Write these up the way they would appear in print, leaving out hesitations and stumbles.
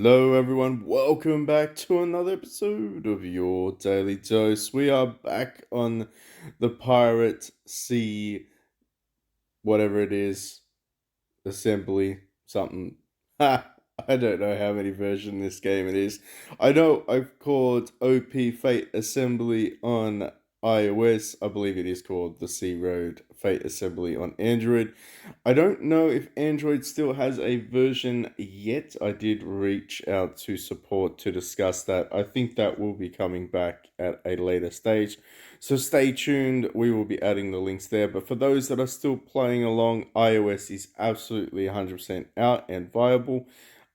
Hello, everyone. Welcome back to another episode of your Daily Dose. We are back on the Pirate Sea, whatever it is, assembly, something. Ha! I don't know how many versions this game it is. I know I've called OP Fate Assembly on iOS. I believe it is called the Sea Road Fate Assembly on Android. I don't know if Android still has a version yet. I did reach out to support to discuss that. I think that will be coming back at a later stage. So stay tuned. We will be adding the links there. But for those that are still playing along, iOS is absolutely 100% out and viable.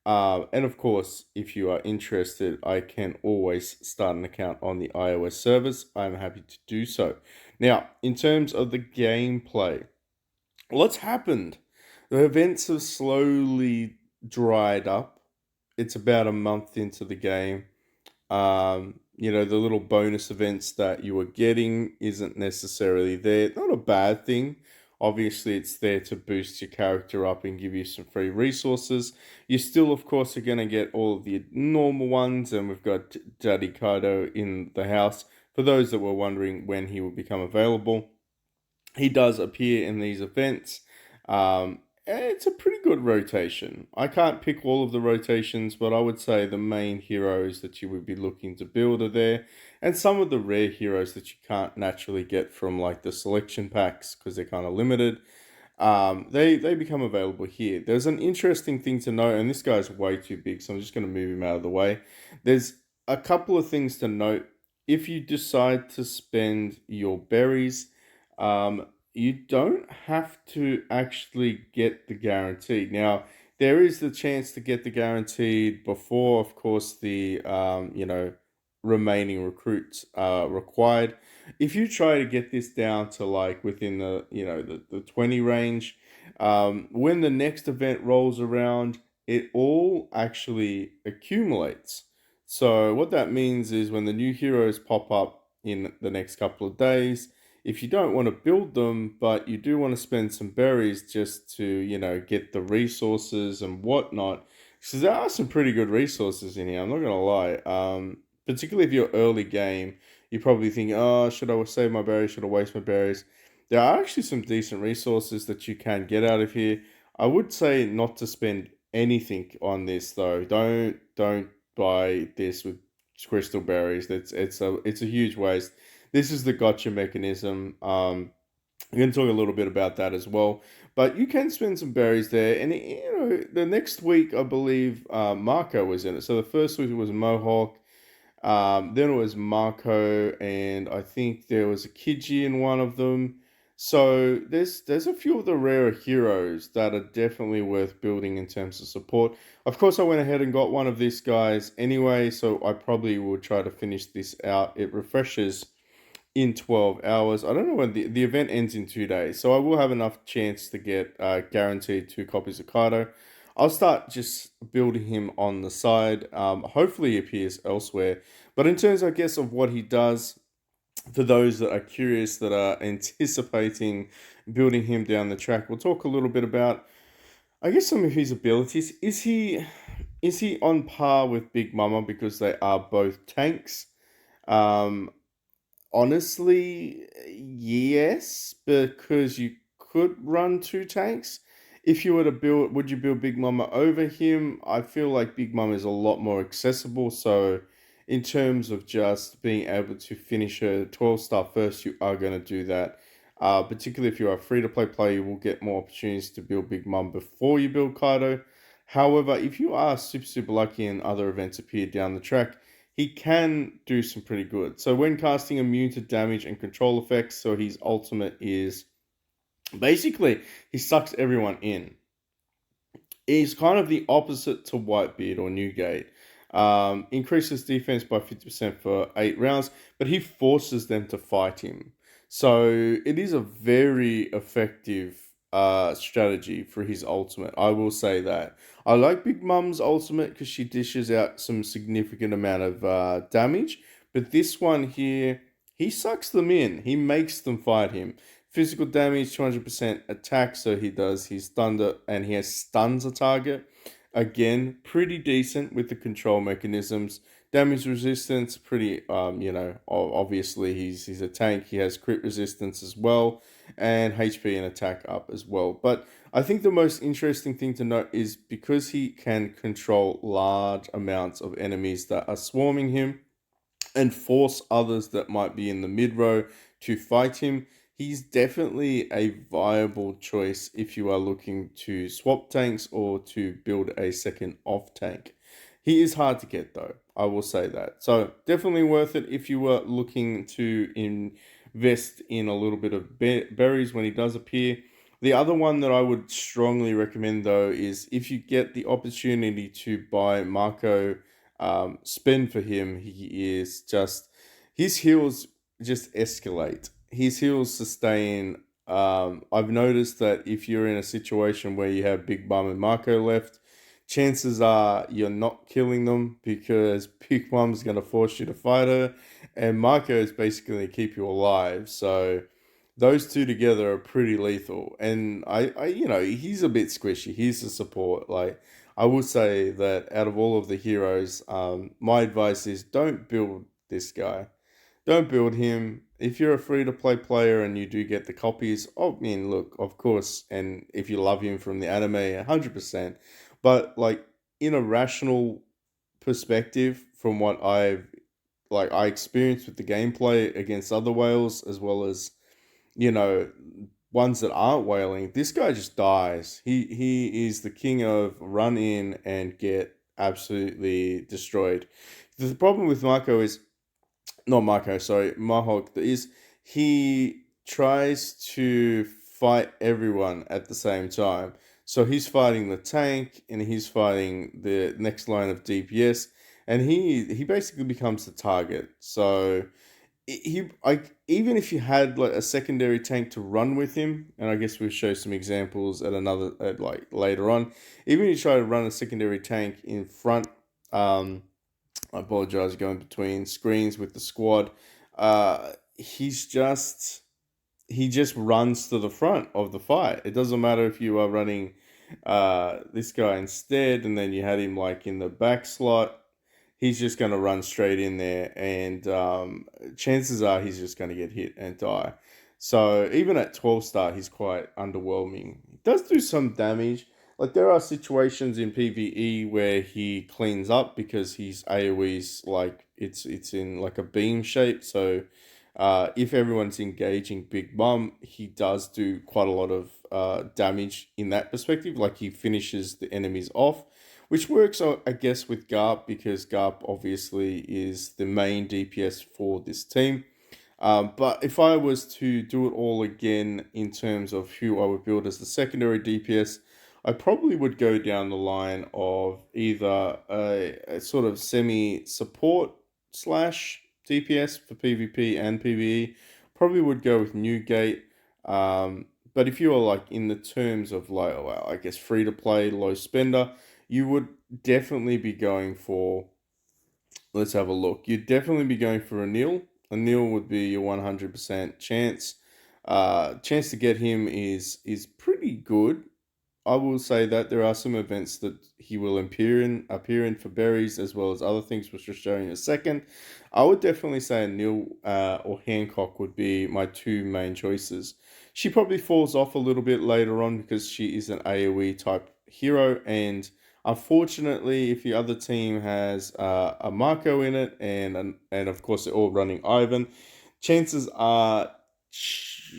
And of course, if you are interested, I can always start an account on the iOS servers. I'm happy to do so. Now, in terms of the gameplay, what's happened? The events have slowly dried up. It's about a month into the game. The little bonus events that you were getting isn't necessarily there. Not a bad thing. Obviously, it's there to boost your character up and give you some free resources. You still, of course, are going to get all of the normal ones, and we've got Daddy Kaido in the house. For those that were wondering when he will become available, he does appear in these events. And it's a pretty good rotation. I can't pick all of the rotations, but I would say the main heroes that you would be looking to build are there, and some of the rare heroes that you can't naturally get from like the selection packs because they're kind of limited. They become available here. There's an interesting thing to note, and this guy's way too big, so I'm just going to move him out of the way. There's a couple of things to note. If you decide to spend your berries, you don't have to actually get the guaranteed. Now, there is the chance to get the guaranteed before, of course, the remaining recruits are required. If you try to get this down to like within the 20 range, when the next event rolls around, it all actually accumulates. So what that means is when the new heroes pop up in the next couple of days, if you don't want to build them, but you do want to spend some berries just to, get the resources and whatnot, because there are some pretty good resources in here, I'm not going to lie. Particularly if you're early game, you probably think, oh, should I save my berries? Should I waste my berries? There are actually some decent resources that you can get out of here. I would say not to spend anything on this though. Don't buy this with crystal berries. It's a huge waste. This is the gotcha mechanism. I'm going to talk a little bit about that as well. But you can spend some berries there, and the next week I believe Marco was in it. So the first week was Mohawk, then it was Marco, and I think there was a Kiji in one of them. So there's a few of the rarer heroes that are definitely worth building in terms of support. Of course, I went ahead and got one of these guys anyway, so I probably will try to finish this out. It refreshes in 12 hours. I don't know when the event ends in 2 days, so I will have enough chance to get guaranteed 2 copies of Kaido. I'll start just building him on the side. Hopefully, he appears elsewhere. But in terms, I guess, of what he does, for those that are curious, that are anticipating building him down the track, we'll talk a little bit about, I guess, some of his abilities. Is he on par with Big Mama because they are both tanks? Um, Honestly, yes, because you could run two tanks. If you were to build, would you build Big Mama over him? I feel like Big Mama is a lot more accessible. So, in terms of just being able to finish a 12 star first, you are going to do that. Particularly if you are a free to play player, you will get more opportunities to build Big Mom before you build Kaido. However, if you are super lucky and other events appear down the track, he can do some pretty good. So when casting immune to damage and control effects, so his ultimate is basically he sucks everyone in. He's kind of the opposite to Whitebeard or Newgate. Increases defense by 50% for 8 rounds, but he forces them to fight him. So it is a very effective strategy for his ultimate. I will say that. I like Big Mum's ultimate because she dishes out some significant amount of damage, but this one here, he sucks them in. He makes them fight him. Physical damage, 200% attack, so he does his thunder and he has stuns a target. again, pretty decent with the control mechanisms. Damage resistance, pretty, obviously he's a tank. He has crit resistance as well, and HP and attack up as well. But I think the most interesting thing to note is because he can control large amounts of enemies that are swarming him, and force others that might be in the mid row to fight him. He's definitely a viable choice if you are looking to swap tanks or to build a second off tank. He is hard to get though, I will say that. So definitely worth it if you were looking to invest in a little bit of berries when he does appear. The other one that I would strongly recommend though is if you get the opportunity to buy Marco, spend for him. He is just his heals just escalate. His heals sustain. I've noticed that if you're in a situation where you have Big Bum and Marco left, chances are you're not killing them because Big Bum's going to force you to fight her, and Marco is basically going to keep you alive. So those two together are pretty lethal. And he's a bit squishy. He's a support. Like, I would say that out of all of the heroes, my advice is don't build this guy. Don't build him. If you're a free to play player and you do get the copies, I mean, look, of course, and if you love him from the anime, 100%. But, like, in a rational perspective, from what I experienced with the gameplay against other whales, as well as you know, ones that aren't whaling, this guy just dies. He is the king of run in and get absolutely destroyed. The problem with Marco is not Marco, sorry, Mahawk is he tries to fight everyone at the same time. So he's fighting the tank and he's fighting the next line of DPS, and he basically becomes the target. So he like even if you had like a secondary tank to run with him, and I guess we'll show some examples at like later on. Even if you try to run a secondary tank in front, I apologize, going between screens with the squad. He just runs to the front of the fight. It doesn't matter if you are running this guy instead, and then you had him like in the back slot. He's just going to run straight in there, and chances are he's just going to get hit and die. So even at 12 star, he's quite underwhelming. He does do some damage. Like there are situations in PvE where he cleans up because his AoE's like it's in like a beam shape. So if everyone's engaging Big Mom, he does do quite a lot of damage in that perspective. Like he finishes the enemies off, which works, I guess, with Garp because Garp obviously is the main DPS for this team. But if I was to do it all again in terms of who I would build as the secondary DPS, I probably would go down the line of either a sort of semi support slash DPS for PvP and PvE. Probably would go with Newgate. But if you are like in the terms of like, well, I guess free to play, low spender, you would definitely be going for. Let's have a look. You'd definitely be going for a nil. A nil would be your 100% chance. Chance to get him is pretty good. I will say that there are some events that he will appear in for berries as well as other things, which I'll show you in a second. I would definitely say Neil or Hancock would be my two main choices. She probably falls off a little bit later on because she is an AoE type hero, and unfortunately, if the other team has a Marco in it, and of course they're all running Ivan, chances are,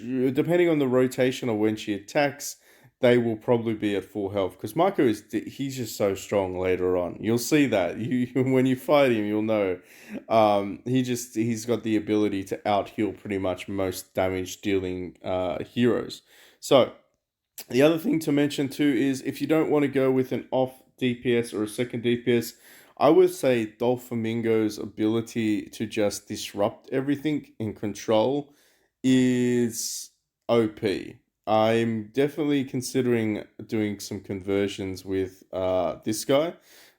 depending on the rotation or when she attacks, they will probably be at full health because Marco he's just so strong later on. You'll see that when you fight him, you'll know. He's got the ability to out heal pretty much most damage dealing heroes. So the other thing to mention too is if you don't want to go with an off DPS or a second DPS, I would say Doflamingo's ability to just disrupt everything in control is OP. I'm definitely considering doing some conversions with this guy.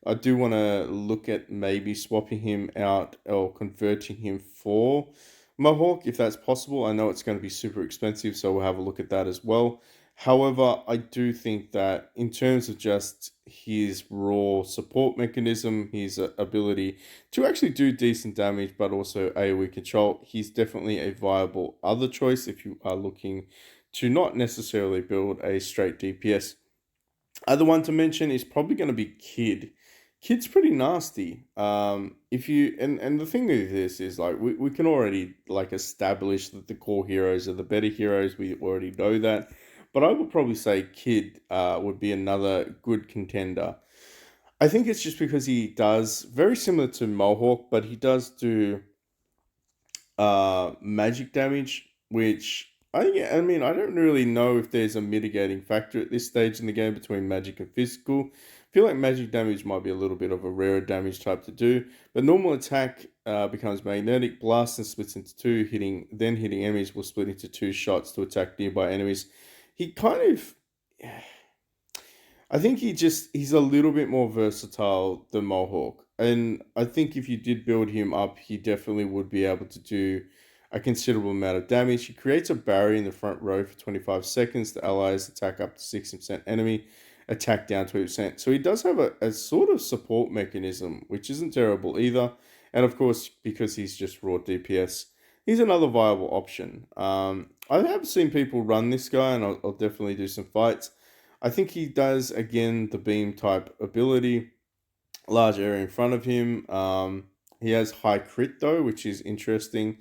I do want to look at maybe swapping him out or converting him for Mohawk if that's possible. I know it's going to be super expensive, so we'll have a look at that as well. However, I do think that in terms of just his raw support mechanism, his ability to actually do decent damage, but also AoE control, he's definitely a viable other choice if you are looking to not necessarily build a straight DPS. Other one to mention is probably going to be Kid. Kid's pretty nasty. If you and the thing with this is like we can already like establish that the core heroes are the better heroes. We already know that, but I would probably say Kid would be another good contender. I think it's just because he does very similar to Mohawk, but he does do magic damage, which I mean I don't really know if there's a mitigating factor at this stage in the game between magic and physical. I feel like magic damage might be a little bit of a rarer damage type to do, but normal attack becomes magnetic, blast and splits into two, hitting enemies will split into two shots to attack nearby enemies. He kind of I think he's a little bit more versatile than Mohawk. And I think if you did build him up, he definitely would be able to do a considerable amount of damage. He creates a barrier in the front row for 25 seconds. The allies attack up to 60% enemy, attack down 20%. So he does have a sort of support mechanism, which isn't terrible either. And of course, because he's just raw DPS, he's another viable option. I have seen people run this guy, and I'll definitely do some fights. I think he does again the beam type ability, large area in front of him. He has high crit though, which is interesting.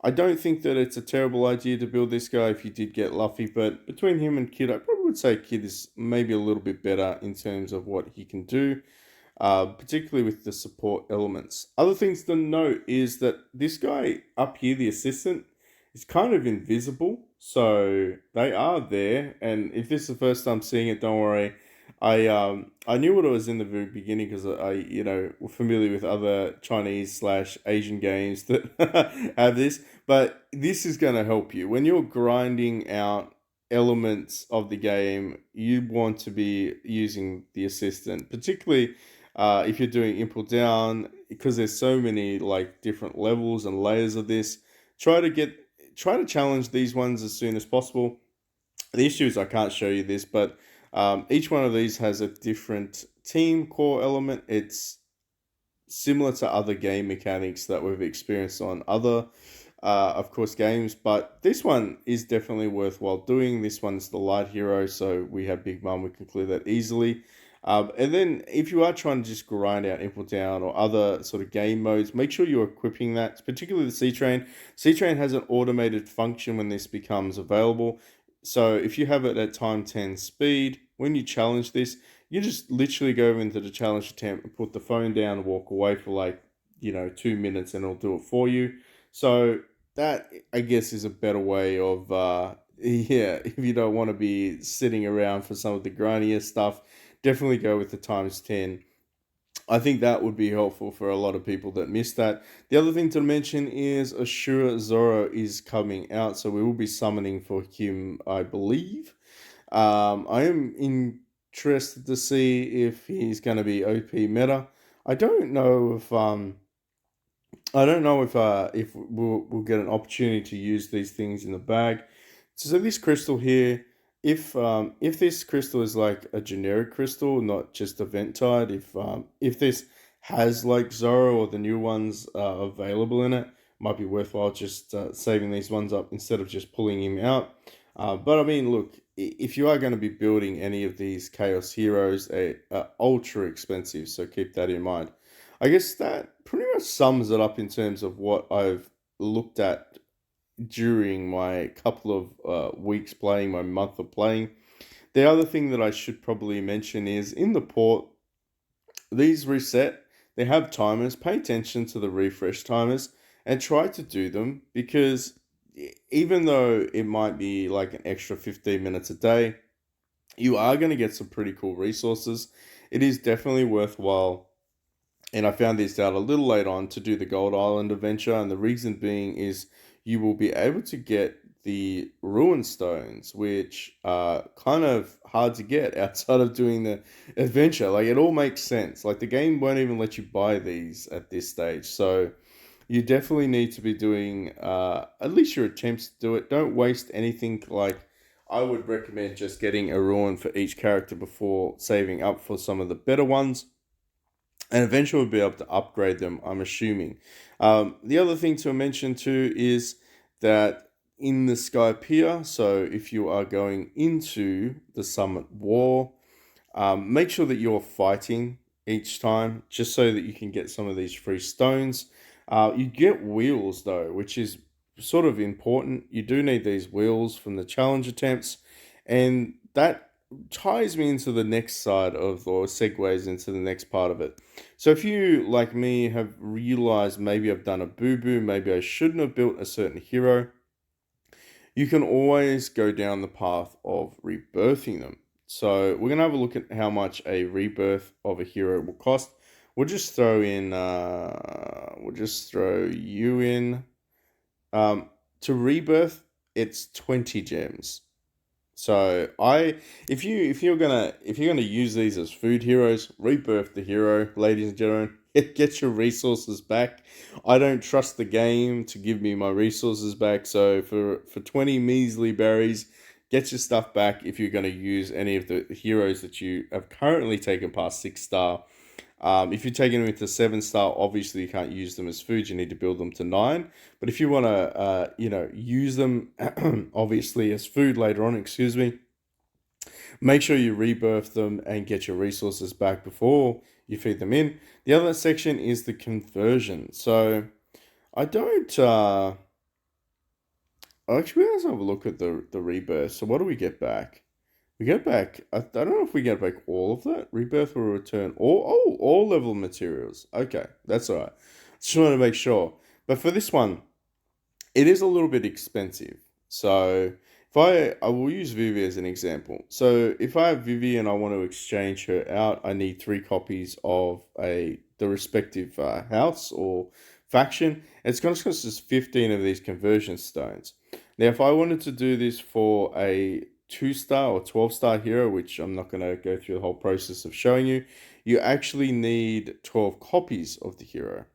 I don't think that it's a terrible idea to build this guy if you did get Luffy, but between him and Kid, I probably would say Kid is maybe a little bit better in terms of what he can do, particularly with the support elements. Other things to note is that this guy up here, the assistant, is kind of invisible. So they are there, and if this is the first time seeing it, don't worry. I knew what it was in the very beginning because I were familiar with other Chinese slash Asian games that have this, but this is going to help you when you're grinding out elements of the game. You want to be using the assistant, particularly if you're doing input down, because there's so many like different levels and layers of this. Try to get try to challenge these ones as soon as possible. The issue is I can't show you this, but each one of these has a different team core element. It's similar to other game mechanics that we've experienced on other, of course, games, but this one is definitely worthwhile doing. This one's the light hero, so we have Big Mom. We can clear that easily. And then if you are trying to just grind out input down or other sort of game modes, make sure you're equipping that, particularly the C-Train. C-Train has an automated function when this becomes available. So if you have it at time 10 speed, when you challenge this, you just literally go into the challenge attempt and put the phone down and walk away for like, 2 minutes and it'll do it for you. So that, I guess, is a better way of, yeah, if you don't want to be sitting around for some of the grindier stuff, definitely go with the times 10. I think that would be helpful for a lot of people that missed that. The other thing to mention is Ashura Zoro is coming out, so we will be summoning for him, I believe. I am interested to see if he's going to be OP meta. I don't know if we'll get an opportunity to use these things in the bag. So this crystal here, if this crystal is like a generic crystal, not just event tied, if this has like Zoro or the new ones available in it, might be worthwhile just saving these ones up instead of just pulling him out. But I mean, look, if you are going to be building any of these Chaos Heroes, they are ultra expensive, so keep that in mind. I guess that pretty much sums it up in terms of what I've looked at during my couple of weeks playing, my month of playing. The other thing that I should probably mention is in the port, these reset, they have timers. Pay attention to the refresh timers and try to do them because even though it might be like an extra 15 minutes a day, you are going to get some pretty cool resources. It is definitely worthwhile, and I found this out a little late on, to do the Gold Island adventure. And the reason being is you will be able to get the ruin stones, which are kind of hard to get outside of doing the adventure. Like it all makes sense. Like the game won't even let you buy these at this stage. So you definitely need to be doing at least your attempts to do it. Don't waste anything. Like I would recommend just getting a ruin for each character before saving up for some of the better ones. And eventually we'll be able to upgrade them, I'm assuming. The other thing to mention too is that in the Skypiea, so if you are going into the Summit War, make sure that you're fighting each time, just so that you can get some of these free stones. You get wheels though, which is sort of important. You do need these wheels from the challenge attempts, and that ties me into the next side of, or segues into the next part of it. So if you, like me, have realized maybe I've done a boo-boo, maybe I shouldn't have built a certain hero, you can always go down the path of rebirthing them. So we're gonna have a look at how much a rebirth of a hero will cost. We'll just throw in, we'll just throw you in. To rebirth, it's 20 gems. So if you're gonna use these as food heroes, rebirth the hero, ladies and gentlemen. Get your resources back. I don't trust the game to give me my resources back. So for 20 measly berries, get your stuff back if you're gonna use any of the heroes that you have currently taken past 6 star. If you're taking them into 7 star, obviously you can't use them as food. You need to build them to 9. But if you want to, use them obviously as food later on, excuse me, make sure you rebirth them and get your resources back before you feed them in. The other section is the conversion. So I don't. Actually, let's have a look at the rebirth. So what do we get back? We get back. I don't know if we get back all of that. Rebirth or return all level materials. Okay, that's all right. Just want to make sure. But for this one, it is a little bit expensive. So if I will use Vivi as an example. So if I have Vivi and I want to exchange her out, I need 3 copies of the respective house or faction. It's going to cost us 15 of these conversion stones. Now, if I wanted to do this for a 2 star or 12-star hero, which I'm not going to go through the whole process of showing you, you actually need 12 copies of the hero.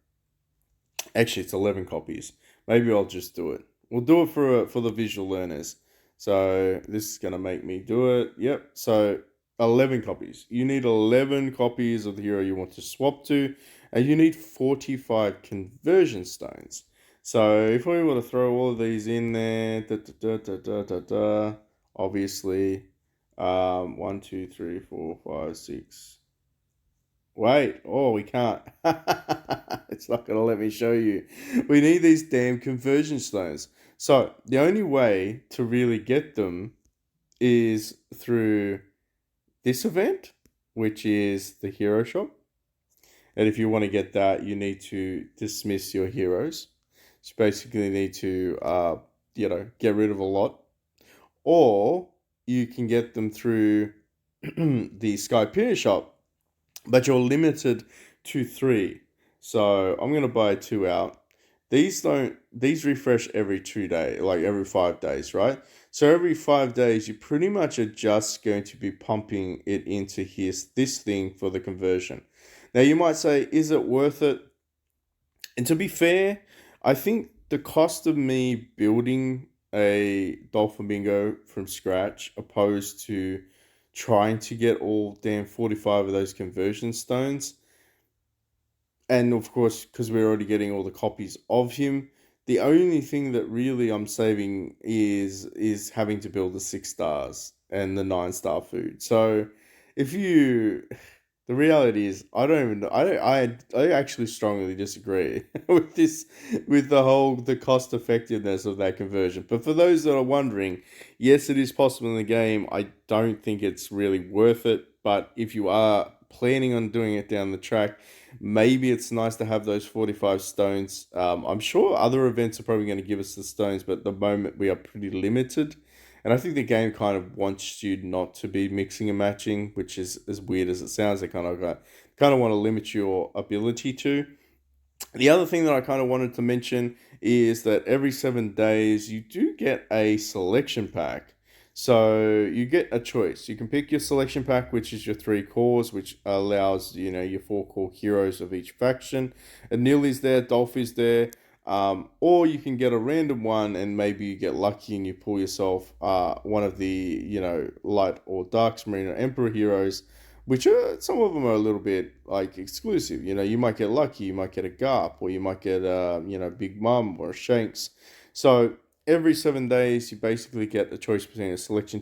Actually, it's 11 copies. Maybe I'll just do it. We'll do it for the visual learners. So this is going to make me do it. Yep. So 11 copies. You need 11 copies of the hero you want to swap to. And you need 45 conversion stones. So if we were to throw all of these in there, obviously, 1, 2, 3, 4, 5, 6. Wait, oh, we can't. It's not going to let me show you. We need these damn conversion stones. So the only way to really get them is through this event, which is the hero shop. And if you want to get that, you need to dismiss your heroes. So basically need to, get rid of a lot. Or you can get them through the Skypiea shop, but you're limited to 3. So I'm gonna buy 2 out. These refresh every 2 days, like every 5 days, right? So every 5 days, you pretty much are just going to be pumping it into this thing for the conversion. Now you might say, is it worth it? And to be fair, I think the cost of me building a Dolphin from scratch, opposed to trying to get all damn 45 of those conversion stones, and of course, because we're already getting all the copies of him, the only thing that really I'm saving is having to build the 6 stars and the 9 star food. So if you the reality is, I don't even know. I actually strongly disagree with this, with the cost effectiveness of that conversion. But for those that are wondering, yes, it is possible in the game. I don't think it's really worth it. But if you are planning on doing it down the track, maybe it's nice to have those 45 stones. I'm sure other events are probably going to give us the stones, but at the moment we are pretty limited. And I think the game kind of wants you not to be mixing and matching, which is as weird as it sounds. They kind of want to limit your ability to. The other thing that I kind of wanted to mention is that every 7 days you do get a selection pack. So you get a choice. You can pick your selection pack, which is your 3 cores, which allows your 4 core heroes of each faction. Anil is there, Dolph is there. Or you can get a random one and maybe you get lucky and you pull yourself one of the, light or dark marine or emperor heroes, which are, some of them are a little bit like exclusive. You might get lucky, you might get a Garp, or you might get Big Mum or a Shanks. So every 7 days you basically get a choice between a selection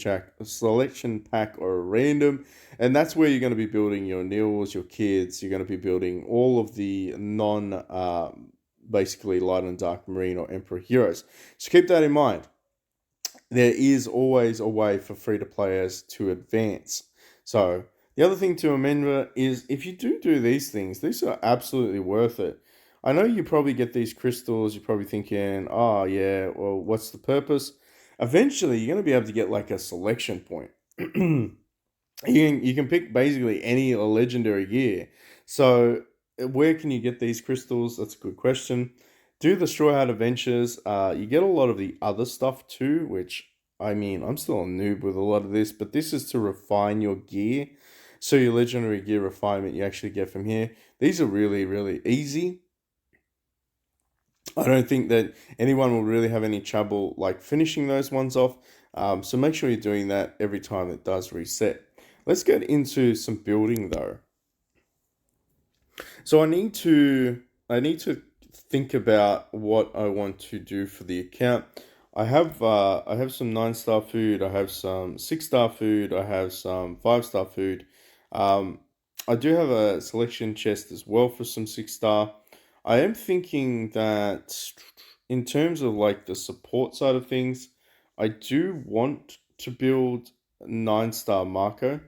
pack or a random, and that's where you're going to be building your Nils, your kids. You're going to be building all of the non basically light and dark marine or emperor heroes. So keep that in mind. There is always a way for free to players to advance. So the other thing to remember is, if you do these things, these are absolutely worth it. I know you probably get these crystals, you're probably thinking, oh yeah, well, what's the purpose? Eventually you're going to be able to get like a selection point. You can pick basically any legendary gear. So where can you get these crystals? That's a good question. Do the Straw Hat Adventures. You get a lot of the other stuff too, which, I mean, I'm still a noob with a lot of this, but this is to refine your gear. So your legendary gear refinement you actually get from here. These are really, really easy. I don't think that anyone will really have any trouble like finishing those ones off. So make sure you're doing that every time it does reset. Let's get into some building though. So I need to think about what I want to do for the account. I have some 9-star food, I have some 6-star food, I have some 5-star food. Um, I do have a selection chest as well for some 6-star. I am thinking that in terms of like the support side of things, I do want to build 9-star Marco.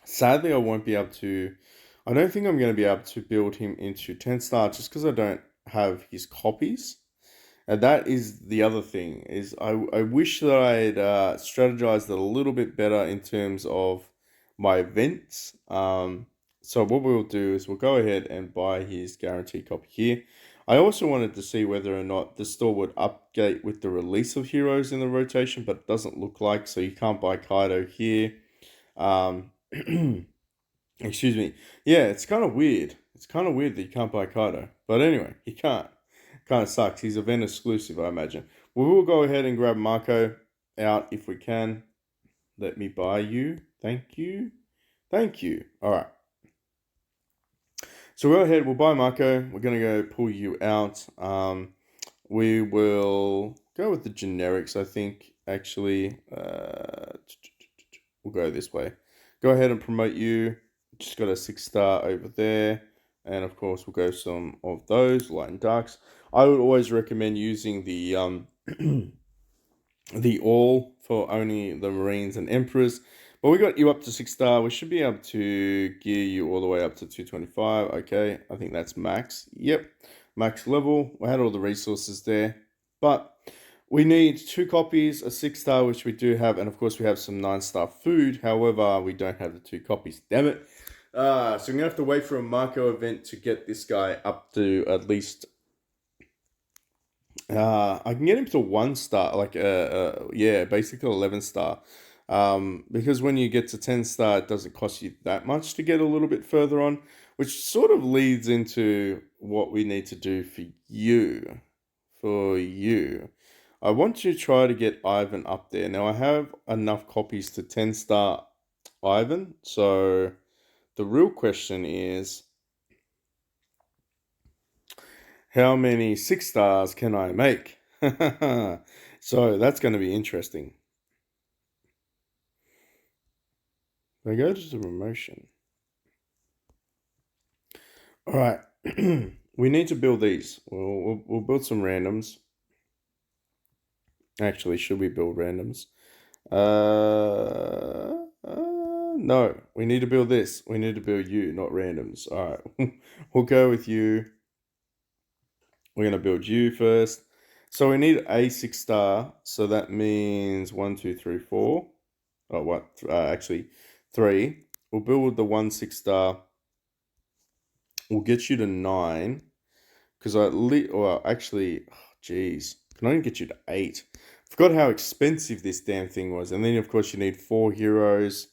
Sadly, I won't be able to. I don't think I'm going to be able to build him into 10-star just because I don't have his copies. And that is the other thing, is I wish that I'd strategized it a little bit better in terms of my events. So what we'll do is we'll go ahead and buy his guaranteed copy here. I also wanted to see whether or not the store would update with the release of heroes in the rotation, but it doesn't look like, so you can't buy Kaido here. Um, Excuse me. Yeah, it's kind of weird. It's kind of weird that you can't buy Kaido. But anyway, you can't. Kind of sucks. He's event exclusive, I imagine. We will go ahead and grab Marco out if we can. Let me buy you. Thank you. Thank you. All right. So go ahead. We'll buy Marco. We're going to go pull you out. We will go with the generics, I think, actually. We'll go this way. Go ahead and promote you. Just got a 6-star over there. And of course, we'll go some of those light and darks. I would always recommend using the the all for only the Marines and Emperors. But we got you up to 6-star. We should be able to gear you all the way up to 225. Okay, I think that's max. Yep, max level. We had all the resources there. But we need 2 copies, a 6-star, which we do have, and of course we have some 9-star food. However, we don't have the 2 copies. Damn it. So I'm going to have to wait for a Marco event to get this guy up to at least... I can get him to 1-star, like, yeah, basically 11-star. Because when you get to 10-star, it doesn't cost you that much to get a little bit further on, which sort of leads into what we need to do for you. For you. I want to try to get Ivan up there. Now, I have enough copies to 10-star Ivan, so the real question is, how many 6-stars can I make? So that's going to be interesting. If I go to the promotion. All right. We need to build these. We'll build some randoms. Actually, should we build randoms? No, we need to build this. We need to build you, not randoms. All right, we'll go with you. We're gonna build you first. So we need a 6-star. So that means 1, 2, 3, 4. Oh, what? Actually, 3. We'll build the 1 6-star. We'll get you to 9. Because well, actually, geez, can only get you to 8. Forgot how expensive this damn thing was. And then, of course, you need 4 heroes.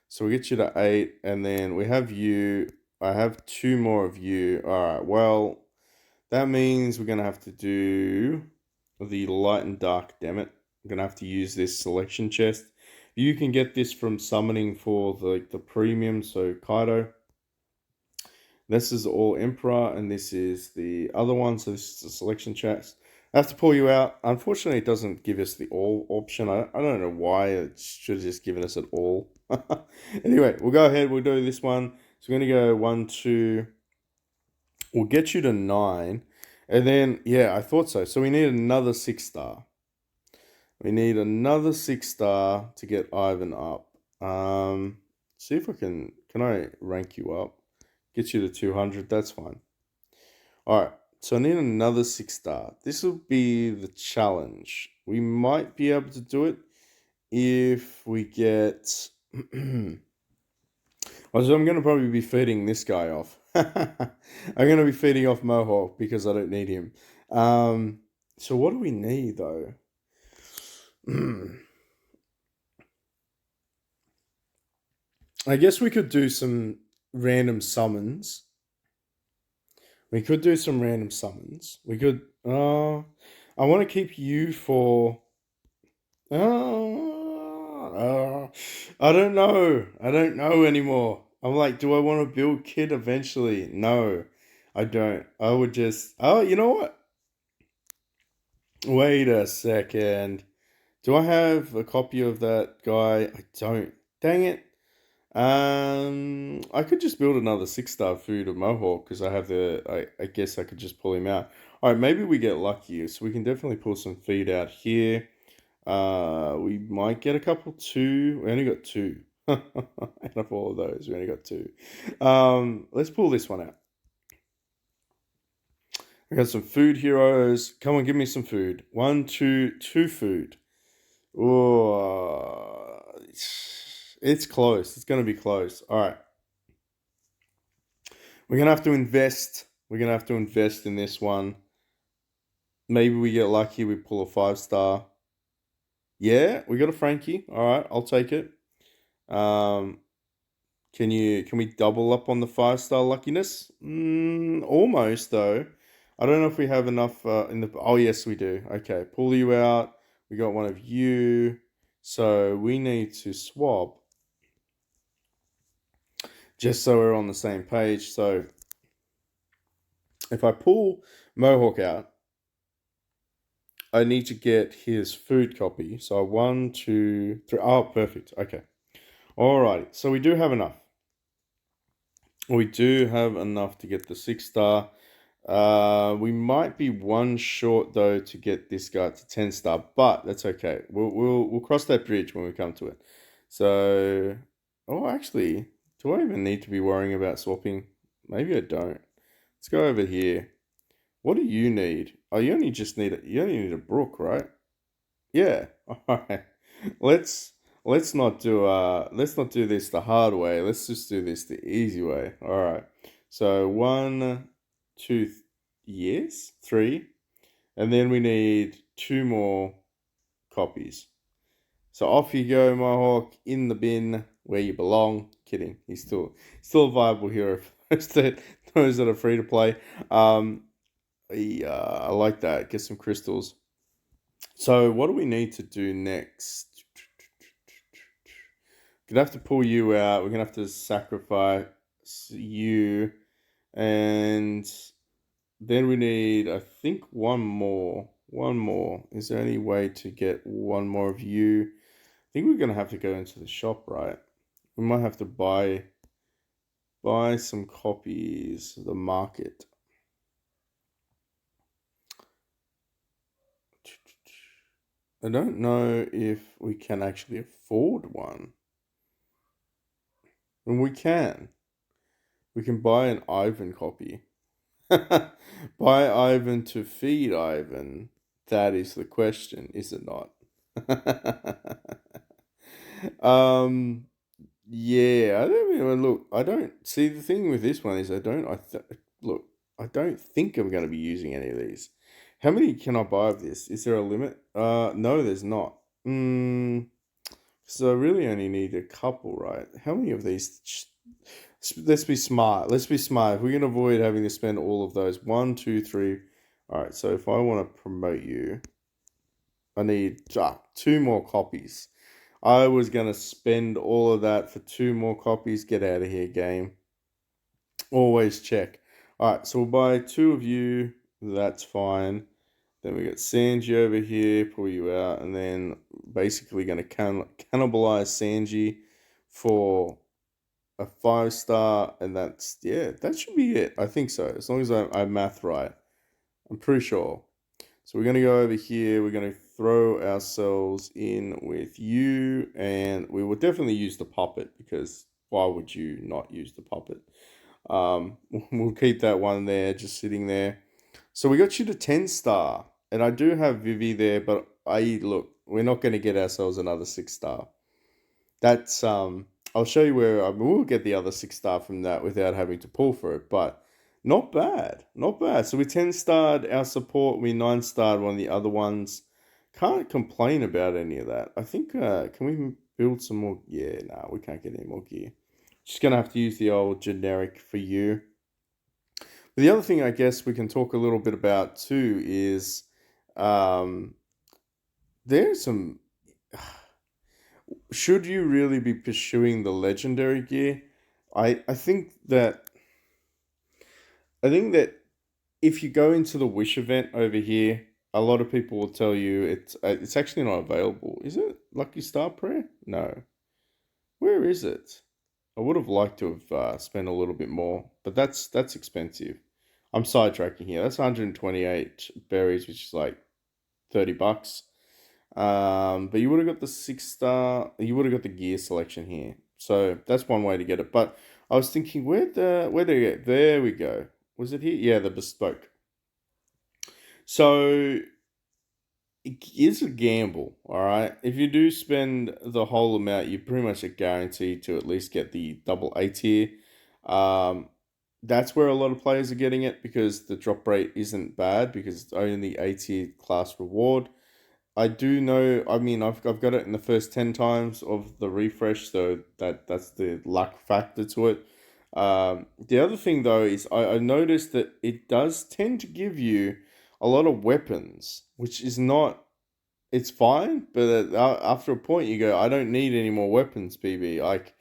So we get you to 8. And then we have you. I have 2 more of you. All right, well, That means we're going to have to do the light and dark, damn it. I'm going to have to use this selection chest. You can get this from summoning for the premium, so Kaido. This is all Emperor, and this is the other one, so this is the selection chest. I have to pull you out. Unfortunately, it doesn't give us the all option. I don't know why. It should have just given us an all. Anyway, we'll go ahead. We'll do this one. So we're going to go 1, 2. We'll get you to 9. And then, yeah, I thought so. So we need another 6-star. We need another 6-star to get Ivan up. See if I can I rank you up? Get you to 200, that's fine. Alright, so I need another 6-star. This will be the challenge. We might be able to do it if we get... So I'm going to probably be feeding this guy off. I'm going to be feeding off Mohawk because I don't need him. So what do we need, though? I guess we could do some random summons. We could do some random summons. We could... I want to keep you for... I don't know. I don't know anymore. I'm like, do I want to build Kid eventually? No, I don't. I would just... Oh, you know what? Wait a second. Do I have a copy of that guy? I don't. Dang it. I could just build another 6-star food of Mohawk because I have I guess I could just pull him out. All right, maybe we get lucky. So we can definitely pull some feed out here. We might get a couple 2. We only got 2. Out of all of those, we only got 2. Let's pull this one out. We got some food heroes. Come on, give me some food. 1, 2, 2 food. Oh, it's close. It's going to be close. All right. We're going to have to invest. We're going to have to invest in this one. Maybe we get lucky. We pull a 5-star. Yeah, we got a Frankie. All right, I'll take it. Can we double up on the 5-star luckiness? Almost though. I don't know if we have enough in the... Oh, yes, we do. Okay, pull you out. We got one of you. So we need to swap. Just so we're on the same page. So if I pull Mohawk out, I need to get his food copy. So 1, 2, 3. Oh, perfect. Okay. Alrighty. So we do have enough. We do have enough to get the 6-star. We might be 1 short though to get this guy to 10-star, but that's okay. We'll cross that bridge when we come to it. So, actually, do I even need to be worrying about swapping? Maybe I don't. Let's go over here. What do you need? Oh, you only need a brook, right? Yeah. All right. Let's not do this the hard way. Let's just do this the easy way. All right. So 1, 2, yes, 3, and then we need 2 more copies. So off you go, Mohawk, in the bin where you belong. Kidding. He's still a viable hero for those that are free to play. I like that. Get some crystals. So what do we need to do next? Gonna have to pull you out. We're gonna have to sacrifice you, and then we need, I think, one more. One more. Is there any way to get one more of you? I think we're gonna have to go into the shop, right? We might have to buy some copies of the market. I don't know if we can actually afford one. And we can. We can buy an Ivan copy. Buy Ivan to feed Ivan. That is the question, is it not? Yeah, I don't even look. I don't see the thing with this one is I don't. Look. I don't think I'm going to be using any of these. How many can I buy of this? Is there a limit? No, there's not. So I really only need a couple, right? How many of these? Let's be smart. Let's be smart. We can avoid having to spend all of those. One, two, three. All right. So if I want to promote you, I need two more copies. I was gonna spend all of that for two more copies. Get out of here, game. Always check. All right. So we'll buy two of you. That's fine. Then we got Sanji over here, pull you out, and then basically going to cannibalize Sanji for a 5-star, and that should be it. I think so, as long as I math right. I'm pretty sure. So we're going to go over here, we're going to throw ourselves in with you, and we will definitely use the puppet, because why would you not use the puppet? We'll keep that one there, just sitting there. So we got you to 10-star, and I do have Vivi there, but look, we're not going to get ourselves another 6-star. That's I'll show you where we'll get the other 6-star from that without having to pull for it, but not bad, not bad. So we 10-starred our support, we 9-starred one of the other ones. Can't complain about any of that. I think can we build some more? Yeah, no, we can't get any more gear. Just gonna have to use the old generic for you. But the other thing I guess we can talk a little bit about too is um, there's some. Should you really be pursuing the legendary gear? I think that if you go into the wish event over here, a lot of people will tell you it's actually not available. Is it Lucky Star Prayer? No. Where is it? I would have liked to have spent a little bit more, but that's expensive. I'm sidetracking here. That's 128 berries, which is like $30. But you would have got the 6-star. You would have got the gear selection here. So that's one way to get it. But I was thinking, where did it get? There we go. Was it here? Yeah, the bespoke. So it is a gamble, all right. If you do spend the whole amount, you pretty much are guaranteed to at least get the double A tier. Um, that's where a lot of players are getting it because the drop rate isn't bad because it's only A tier class reward. I do know. I mean, I've got it in the first 10 times of the refresh, so that's the luck factor to it. The other thing though is I noticed that it does tend to give you a lot of weapons, which is not. It's fine, but after a point you go, I don't need any more weapons, BB. Like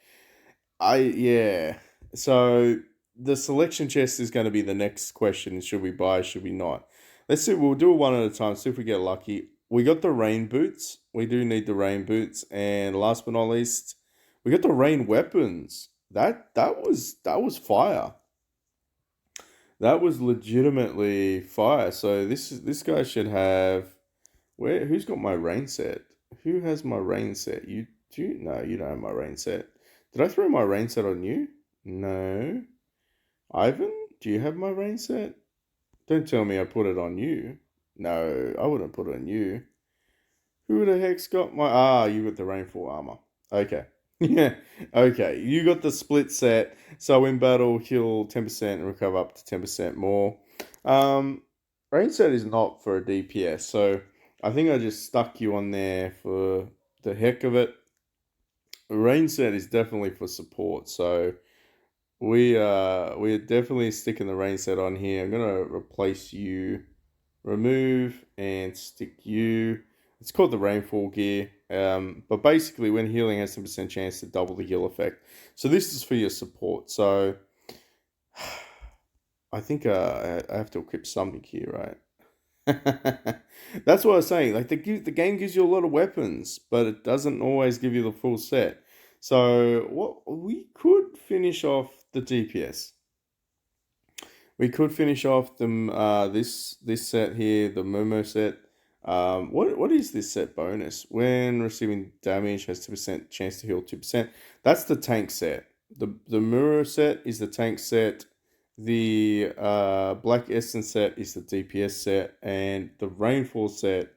yeah. So the selection chest is going to be the next question. Should we buy? Should we not? Let's see. We'll do it one at a time. See if we get lucky. We got the rain boots. We do need the rain boots. And last but not least, we got the rain weapons. That was fire. That was legitimately fire. So this guy should have. Who's got my rain set? Who has my rain set? You do? No, you don't have my rain set. Did I throw my rain set on you? No. Ivan, do you have my rain set? Don't tell me I put it on you. No, I wouldn't put it on you. Who the heck's got my... you got the rainfall armor. Okay. Yeah, okay. You got the split set, so in battle, heal 10% and recover up to 10% more. Um, Rain set is not for a DPS, so I think I just stuck you on there for the heck of it. Rain set is definitely for support, so we're definitely sticking the rain set on here. I'm gonna replace you, remove and stick you. It's called the rainfall gear. But basically when healing has 10% chance to double the heal effect. So this is for your support. So I think I have to equip something here, right? That's what I was saying. Like the game gives you a lot of weapons, but it doesn't always give you the full set. So what we could finish off the DPS. We could finish off the this set here, the Momo set. What is this set bonus? When receiving damage, has 2% chance to heal 2%. That's the tank set. The Muro set is the tank set. The Black Essence set is the DPS set, and the Rainfall set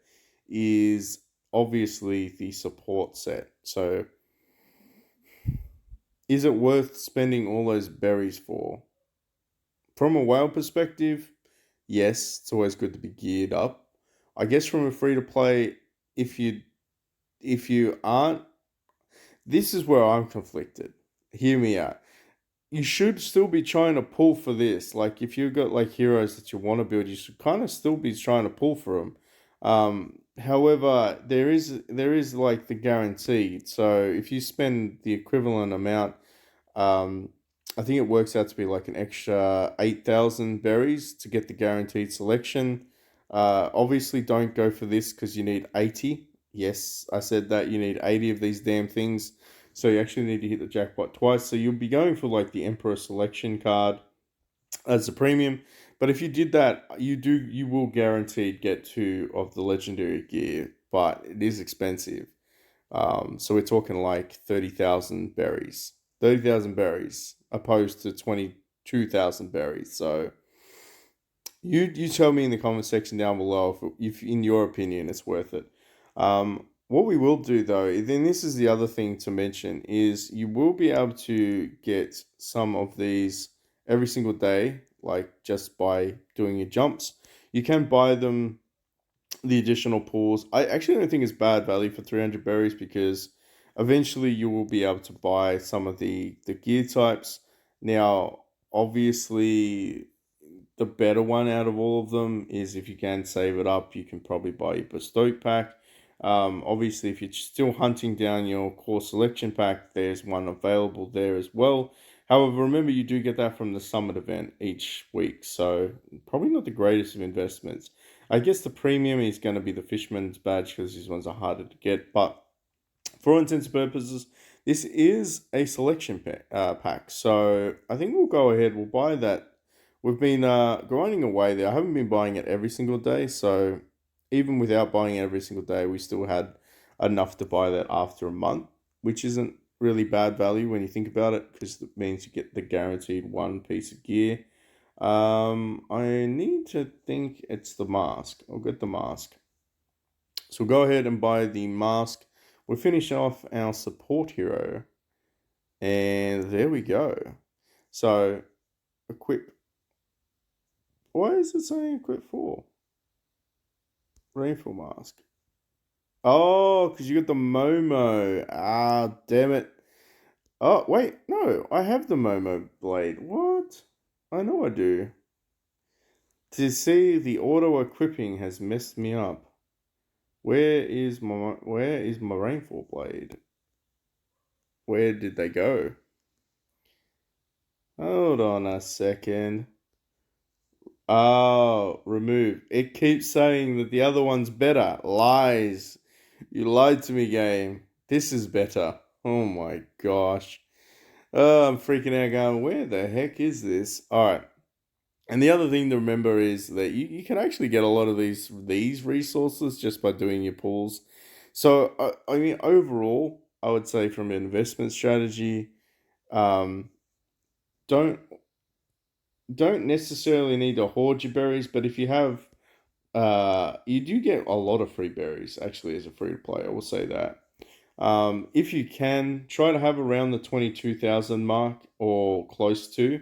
is obviously the support set. So, is it worth spending all those berries for? From a whale perspective, yes, it's always good to be geared up. I guess from a free to play, if you if you aren't, this is where I'm conflicted. Hear me out. you should still be trying to pull for this. Like if you've got like heroes that you want to build, you should kind of still be trying to pull for them. However, there is like the guaranteed. So if you spend the equivalent amount, um, I think it works out to be like an extra 8,000 berries to get the guaranteed selection. Obviously, don't go for this because you need 80. Yes, I said that you need 80 of these damn things. So you actually need to hit the jackpot twice. So you'll be going for like the Emperor Selection card as a premium. But if you did that, you will guaranteed get two of the legendary gear, but it is expensive. So we're talking like 30,000 berries. 30,000 berries opposed to 22,000 berries. So you tell me in the comment section down below if in your opinion it's worth it. What we will do though, then this is the other thing to mention is you will be able to get some of these every single day, like just by doing your jumps. You can buy them the additional pools. I actually don't think it's bad value for 300 berries because eventually you will be able to buy some of the gear types. Now, obviously, the better one out of all of them is if you can save it up, you can probably buy your Bestoke pack. Obviously, if you're still hunting down your core selection pack, there's one available there as well. However, remember you do get that from the summit event each week, so probably not the greatest of investments. I guess the premium is going to be the Fisherman's Badge because these ones are harder to get, but for all intents and purposes, this is a selection pack. So I think we'll go ahead. We'll buy that. We've been grinding away there. I haven't been buying it every single day. So even without buying it every single day, we still had enough to buy that after a month, which isn't really bad value when you think about it because it means you get the guaranteed one piece of gear. I need to think it's the mask. I'll get the mask. So we'll go ahead and buy the mask. We'll finish off our support hero. And there we go. So, equip. Why is it saying equip 4? Rainfall mask. Oh, because you got the Momo. Ah, damn it. Oh, wait. No, I have the Momo blade. What? I know I do. To see the auto equipping has messed me up. Where is my rainfall blade? Where did they go? Hold on a second. Oh, remove. It keeps saying that the other one's better. Lies. You lied to me, game. This is better. Oh my gosh. Oh, I'm freaking out going, where the heck is this? Alright. And the other thing to remember is that you can actually get a lot of these resources just by doing your pulls. So, I mean, overall, I would say from an investment strategy, um, don't don't necessarily need to hoard your berries, but if you have, you do get a lot of free berries actually as a free to play. I will say that. If you can try to have around the 22,000 mark or close to,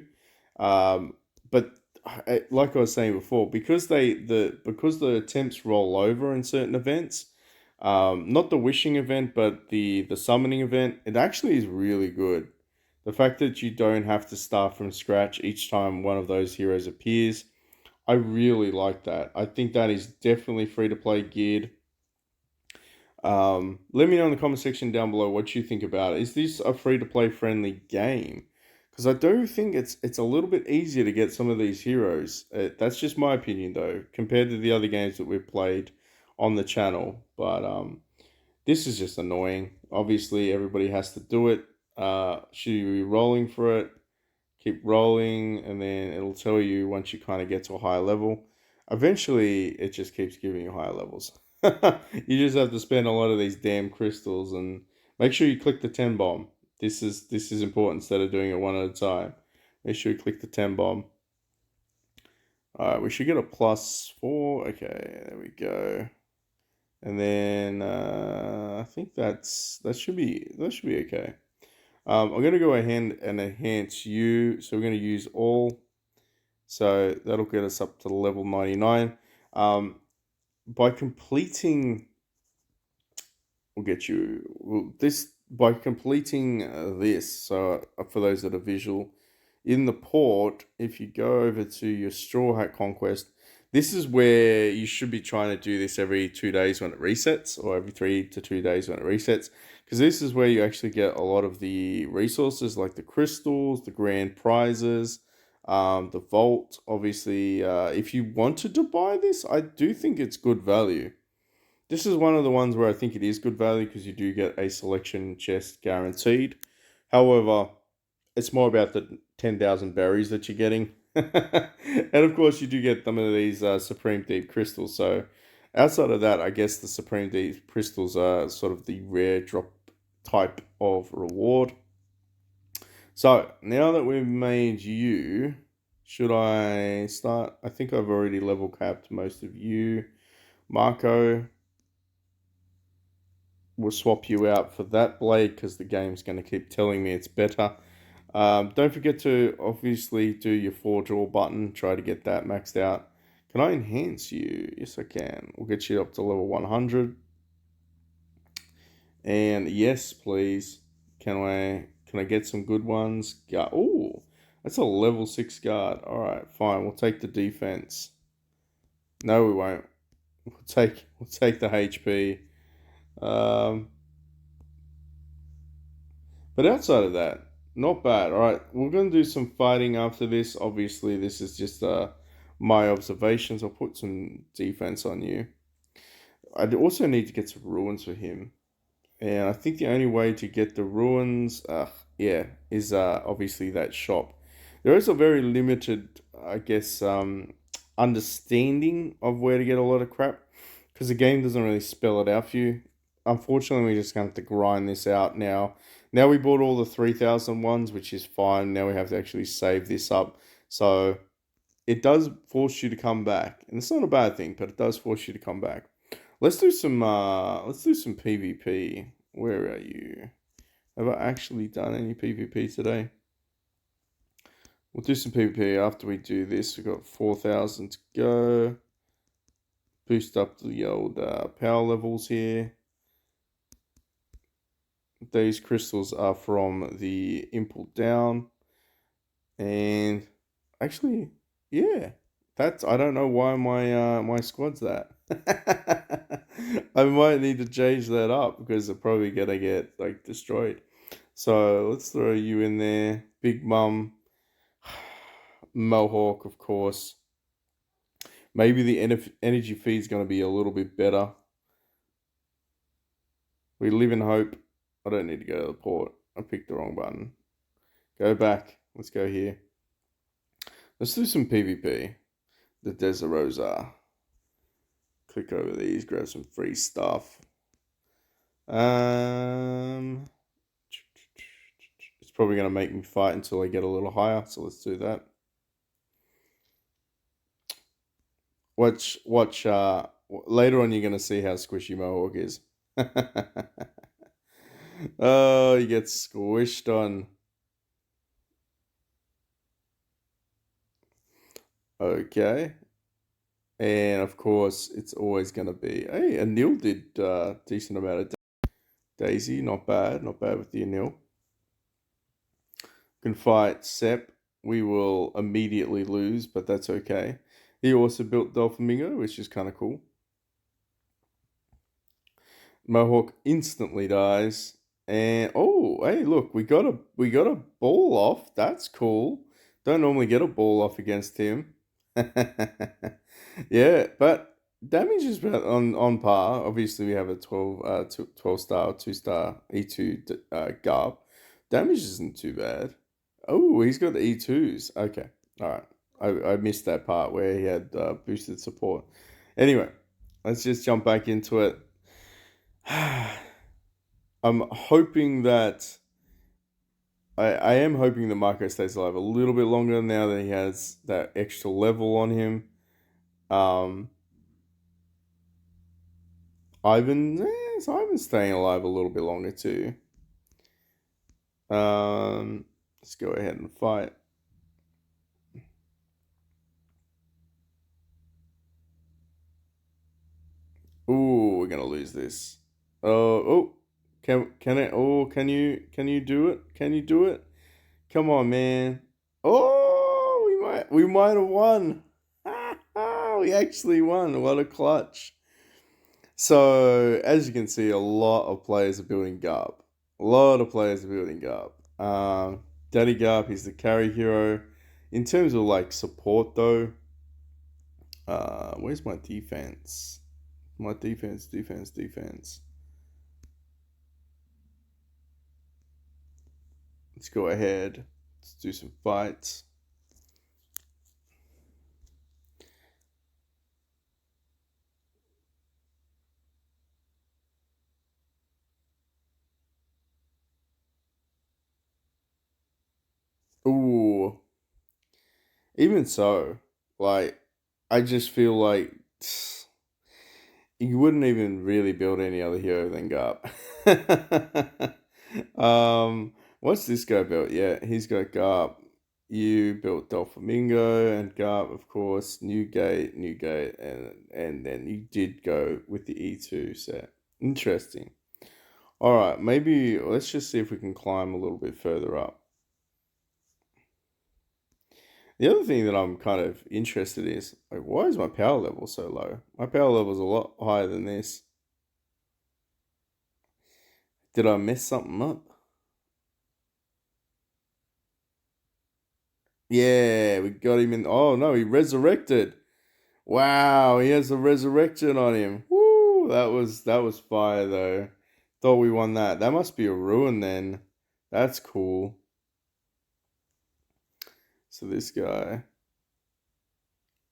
but like I was saying before, because the attempts roll over in certain events, not the wishing event, but the summoning event, it actually is really good. The fact that you don't have to start from scratch each time one of those heroes appears, I really like that. I think that is definitely free to play geared. Let me know in the comment section down below what you think about it. Is this a free to play friendly game? Because I do think it's a little bit easier to get some of these heroes. That's just my opinion though, compared to the other games that we've played on the channel. But this is just annoying. Obviously, everybody has to do it. Should you be rolling for it? Keep rolling, and then it'll tell you once you kind of get to a higher level. Eventually, it just keeps giving you higher levels. You just have to spend a lot of these damn crystals, and make sure you click the 10 bomb. This is important instead of doing it one at a time. Make sure you click the 10 bomb. Alright, we should get a +4. Okay, there we go. And then I think that should be okay. I'm gonna go ahead and enhance you. So we're gonna use all. So that'll get us up to level 99. By completing, we'll get you this by completing this. So for those that are visual, in the port, if you go over to your Straw Hat Conquest, this is where you should be trying to do this every 2 days when it resets, or every 3 to 2 days when it resets, because this is where you actually get a lot of the resources like the crystals, the grand prizes, the vault. Obviously, if you wanted to buy this, I do think it's good value. This is one of the ones where I think it is good value because you do get a selection chest guaranteed. However, it's more about the 10,000 berries that you're getting. And of course, you do get some of these Supreme Deep crystals. So, outside of that, I guess the Supreme Deep crystals are sort of the rare drop type of reward. So, now that we've made you, should I start? I think I've already level capped most of you. Marco, we'll swap you out for that blade because the game's going to keep telling me it's better. Don't forget to obviously do your forge ore button. Try to get that maxed out. Can I enhance you? Yes, I can. We'll get you up to level 100. And yes, please. Can I get some good ones? Oh, that's a level 6 guard. All right, fine. We'll take the defense. No, we won't. We'll take the HP. Um, But outside of that, not bad. All right, we're going to do some fighting after this. Obviously, this is just my observations. I'll put some defense on you. I also need to get some ruins for him. And I think the only way to get the ruins, yeah, is obviously that shop. There is a very limited, I guess, understanding of where to get a lot of crap because the game doesn't really spell it out for you. Unfortunately, we're just going to have to grind this out now. Now we bought all the 3,000 ones, which is fine. Now we have to actually save this up. So it does force you to come back. And it's not a bad thing, but it does force you to come back. Let's do some PvP. Where are you? Have I actually done any PvP today? We'll do some PvP after we do this. We've got 4,000 to go. Boost up the old power levels here. These crystals are from the Impel Down. And actually, yeah. I don't know why my squad's that. I might need to change that up because they're probably gonna get like destroyed. So let's throw you in there. Big Mum, Mohawk, of course. Maybe the energy feed's gonna be a little bit better. We live in hope. I don't need to go to the port. I picked the wrong button. Go back. Let's go here. Let's do some PvP. The Desirosa. Click over these, grab some free stuff. It's probably going to make me fight until I get a little higher, so let's do that. Watch, later on you're going to see how squishy Mohawk is. Oh, he gets squished on. Okay. And of course, it's always going to be. Hey, Anil did decent amount of Daisy. Not bad. Not bad with the Anil. Can fight Sep. We will immediately lose, but that's okay. He also built Doflamingo, which is kind of cool. Mohawk instantly dies. And oh, hey, look, we got a ball off. That's cool. Don't normally get a ball off against him. Yeah, but damage is about on par. Obviously, we have a 12 star, 2-star E2 Garb. Damage isn't too bad. Oh, he's got the E2s. Okay, all right. I missed that part where he had boosted support. Anyway, let's just jump back into it. I'm hoping that I am hoping that Marco stays alive a little bit longer now that he has that extra level on him. Ivan's staying alive a little bit longer too. Let's go ahead and fight. Ooh, we're gonna lose this. Oh, can I? Oh, can you do it? Can you do it? Come on, man. Oh, we might have won. We actually won. What a clutch. So, as you can see, a lot of players are building Garb. A lot of players are building Garb. Daddy Garb, he's the carry hero. In terms of like support, though, where's my defense? My defense. Let's go ahead. Let's do some fights. Ooh, even so, like, I just feel like you wouldn't even really build any other hero than Garp. What's this guy built? Yeah, he's got Garp. You built Doflamingo and Garp, of course. Newgate, and then you did go with the E2 set. Interesting. All right, maybe let's just see if we can climb a little bit further up. The other thing that I'm kind of interested in is like, why is my power level so low? My power level is a lot higher than this. Did I mess something up? Yeah, we got him in. Oh no, he resurrected. Wow, he has a resurrection on him. Woo, that was fire though. Thought we won that. That must be a ruin then. That's cool. So this guy.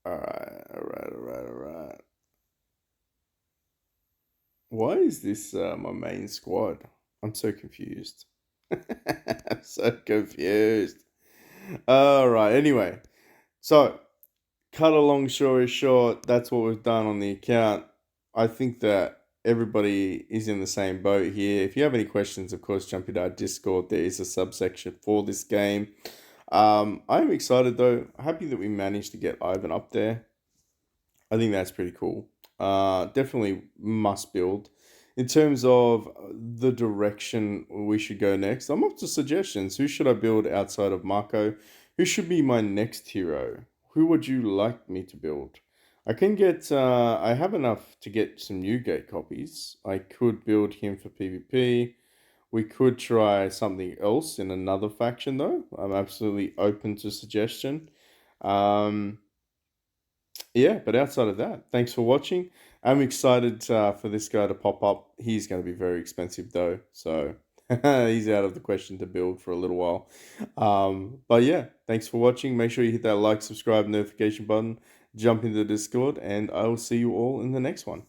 All right. Why is this my main squad? I'm so confused. I'm so confused. All right. Anyway, so cut a long story short, that's what we've done on the account. I think that everybody is in the same boat here. If you have any questions, of course, jump into our Discord. There is a subsection for this game. I'm excited though. Happy that we managed to get Ivan up there. I think that's pretty cool. Definitely must build. In terms of the direction we should go next, I'm up to suggestions. Who should I build outside of Marco? Who should be my next hero? Who would you like me to build? I can get. I have enough to get some Newgate copies. I could build him for PvP. We could try something else in another faction, though. I'm absolutely open to suggestion. Um, yeah, but outside of that, thanks for watching. I'm excited for this guy to pop up. He's going to be very expensive though, so he's out of the question to build for a little while. But yeah, thanks for watching. Make sure you hit that like, subscribe, notification button, jump into the Discord, and I will see you all in the next one.